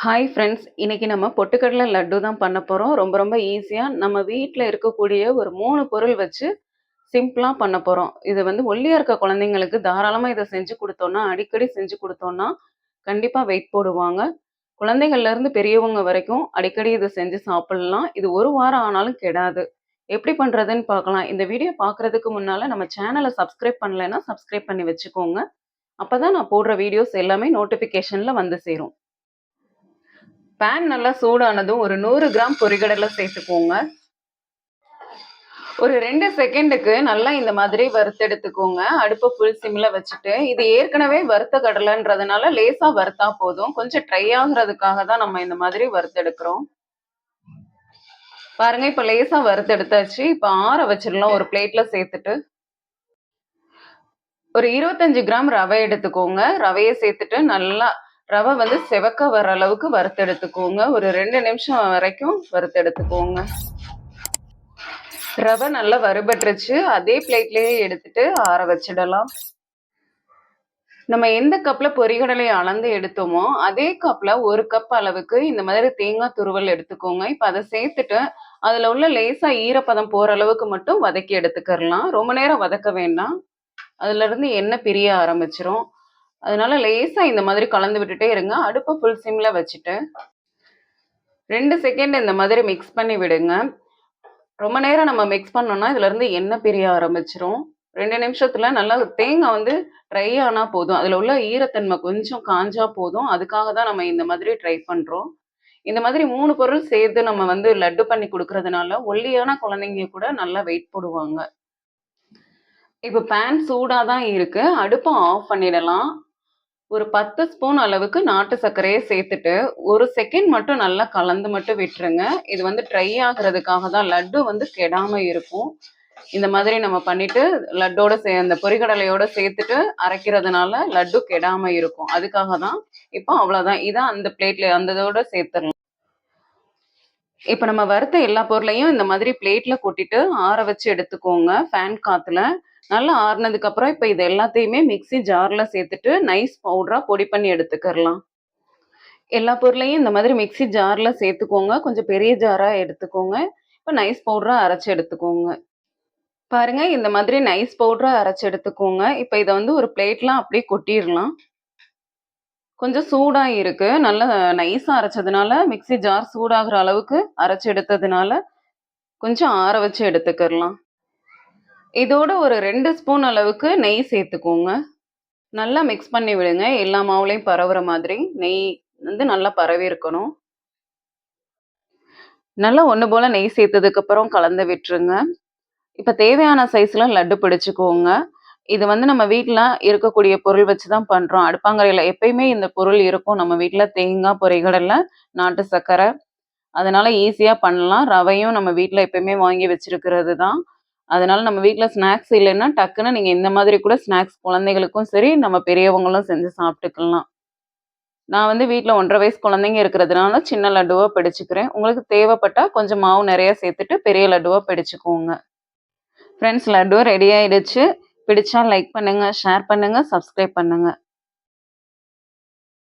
Hi friends, இன்னைக்கு நம்ம பொட்டுக்கடலை லட்டு தான் பண்ண போகிறோம். ரொம்ப ரொம்ப ஈஸியாக நம்ம வீட்டில் இருக்கக்கூடிய ஒரு 3 பொருள் வச்சு சிம்பிளாக பண்ண போகிறோம். இது வந்து ஒல்லியாக இருக்க குழந்தைங்களுக்கு தாராளமாக இதை செஞ்சு கொடுத்தோன்னா, அடிக்கடி செஞ்சு கொடுத்தோன்னா கண்டிப்பாக வெயிட் போடுவாங்க. குழந்தைகள்லேருந்து பெரியவங்க வரைக்கும் அடிக்கடி இதை செஞ்சு சாப்பிட்லாம். இது ஒரு வாரம் ஆனாலும் கெடாது. எப்படி பண்ணுறதுன்னு பார்க்கலாம். இந்த வீடியோ பார்க்குறதுக்கு முன்னால் நம்ம சேனலை சப்ஸ்கிரைப் பண்ணலைன்னா சப்ஸ்கிரைப் பண்ணி வச்சுக்கோங்க. அப்போ தான் நான் போடுற வீடியோஸ் எல்லாமே நோட்டிஃபிகேஷனில் வந்து சேரும். பேன் நல்லா சூடானதும் ஒரு 100 கிராம் பொரிகடலை சேர்த்துக்கோங்க. ஒரு 2 செகண்டுக்கு நல்லா இந்த மாதிரி வறுத்தெடுத்துக்கோங்க. அடுப்பை ஃபுல் சிம்ல வச்சுட்டு, இது ஏற்கனவே வறுத்த கடலைன்றதுனால லேசா வறுத்தா போதும். கொஞ்சம் ட்ரை ஆகுறதுக்காக தான் நம்ம இந்த மாதிரி வறுத்தெடுக்கிறோம். பாருங்க, இப்ப லேசா வறுத்தெடுத்தாச்சு. இப்ப ஆற வச்சிடலாம் ஒரு பிளேட்ல சேர்த்துட்டு. ஒரு 25 கிராம் ரவை எடுத்துக்கோங்க. ரவையை சேர்த்துட்டு நல்லா ரவை வந்து செவக்க வர அளவுக்கு வறுத்தெடுத்துக்கோங்க. ஒரு 2 நிமிஷம் வரைக்கும் வறுத்தெடுத்துக்கோங்க. ரவை நல்லா வறுபட்டுருச்சு. அதே பிளேட்லயே எடுத்துட்டு ஆற வச்சிடலாம். நம்ம எந்த கப்ல பொரிகடலை அளந்து எடுத்தோமோ அதே கப்ல 1 கப் அளவுக்கு இந்த மாதிரி தேங்காய் துருவல் எடுத்துக்கோங்க. இப்ப அதை சேர்த்துட்டு அதுல உள்ள லேசா ஈரப்பதம் போற அளவுக்கு மட்டும் வதக்கி எடுத்துக்கலாம். ரொம்ப நேரம் வதக்க வேண்டாம். அதுல இருந்து எண்ணெய் பிரிய ஆரம்பிச்சிரும். அதனால லேசா இந்த மாதிரி கலந்து விட்டுட்டே இருங்க. அடுப்பை ஃபுல் சிம்ல வச்சுட்டு 2 செகண்ட் இந்த மாதிரி மிக்ஸ் பண்ணி விடுங்க. ரொம்ப நேரம் நம்ம மிக்ஸ் பண்ணோம்னா இதுல இருந்து எண்ணெய் பிரிய ஆரம்பிச்சிரும். 2 நிமிஷத்துல நல்லா தேங்காய் வந்து ட்ரை ஆனா போதும். அதுல உள்ள ஈரத்தன்மை கொஞ்சம் காஞ்சா போதும். அதுக்காக தான் நம்ம இந்த மாதிரி ட்ரை பண்றோம். இந்த மாதிரி 3 பொருள் சேர்த்து நம்ம வந்து லட்டு பண்ணி கொடுக்கறதுனால ஒல்லியான குழந்தைங்க கூட நல்லா வெயிட் போடுவாங்க. இப்போ பேன் சூடா தான் இருக்கு. அடுப்பை ஆஃப் பண்ணிடலாம். ஒரு 10 ஸ்பூன் அளவுக்கு நாட்டு சர்க்கரையை சேர்த்துட்டு 1 செகண்ட் மட்டும் நல்லா கலந்து மட்டும் விட்டுருங்க. இது வந்து ட்ரை ஆகுறதுக்காக தான், லட்டு வந்து கெடாம இருக்கும். இந்த மாதிரி நம்ம பண்ணிட்டு லட்டோட அந்த பொரிகடலையோட சேர்த்துட்டு அரைக்கிறதுனால லட்டு கெடாம இருக்கும். அதுக்காக தான். இப்போ அவ்வளோதான். இதான் அந்த பிளேட்ல அந்த இதோட சேர்த்துடலாம். இப்போ நம்ம வறுத்த எல்லா பொருளையும் இந்த மாதிரி பிளேட்ல கொட்டிட்டு ஆற வச்சு எடுத்துக்கோங்க ஃபேன் காத்துல. நல்லா ஆறுனதுக்கு அப்புறம் இப்போ இது எல்லாத்தையுமே மிக்ஸி ஜார்ல சேர்த்துட்டு நைஸ் பவுடரா பொடி பண்ணி எடுத்துக்கலாம். எல்லா பொருளையும் இந்த மாதிரி மிக்ஸி ஜார்ல சேர்த்துக்கோங்க. கொஞ்சம் பெரிய ஜாரா எடுத்துக்கோங்க. இப்போ நைஸ் பவுடரா அரைச்சு எடுத்துக்கோங்க. பாருங்க, இந்த மாதிரி நைஸ் பவுடரா அரைச்சு எடுத்துக்கோங்க. இப்போ இதை வந்து ஒரு பிளேட்லாம் அப்படியே கொட்டிடலாம். கொஞ்சம் சூடா இருக்கு. நல்லா நைஸா அரைச்சதுனால மிக்ஸி ஜார் சூடாகிற அளவுக்கு அரைச்சு எடுத்ததுனால கொஞ்சம் ஆற வச்சு எடுத்துக்கலாம். இதோட ஒரு 2 ஸ்பூன் அளவுக்கு நெய் சேர்த்துக்கோங்க. நல்லா மிக்ஸ் பண்ணி விடுங்க. எல்லா மாவுலையும் பரவுற மாதிரி நெய் வந்து நல்லா பரவி இருக்கணும். நல்லா ஒன்று போல நெய் சேர்த்ததுக்கு அப்புறம் கலந்து விட்டுருங்க. இப்போ தேவையான சைஸ்ல லட்டு பிடிச்சுக்கோங்க. இது வந்து நம்ம வீட்டில் இருக்கக்கூடிய பொருள் வச்சு தான் பண்ணுறோம். அடுப்பாங்கரையில் எப்பயுமே இந்த பொருள் இருக்கும் நம்ம வீட்டில். தேங்காய், பொரிகடலை, நாட்டு சர்க்கரை. அதனால ஈஸியாக பண்ணலாம். ரவையும் நம்ம வீட்டில் எப்பயுமே வாங்கி வச்சிருக்கிறது தான். அதனால நம்ம வீட்டில் ஸ்நாக்ஸ் இல்லைன்னா டக்குன்னு நீங்கள் இந்த மாதிரி கூட ஸ்நாக்ஸ் குழந்தைகளுக்கும் சரி நம்ம பெரியவங்களும் செஞ்சு சாப்பிட்டுக்கலாம். நான் வந்து வீட்டில் 1.5 வயசு குழந்தைங்க இருக்கிறதுனால சின்ன லட்டுவாக பிடிச்சிக்கிறேன். உங்களுக்கு தேவைப்பட்டால் கொஞ்சம் மாவு நிறைய சேர்த்துட்டு பெரிய லட்டுவாக பிடிச்சிக்கோங்க. ஃப்ரெண்ட்ஸ், லட்டு ரெடி ஆயிடுச்சு. பிடிச்சா லைக் பண்ணுங்க, ஷேர் பண்ணுங்க, சப்ஸ்கிரைப் பண்ணுங்க.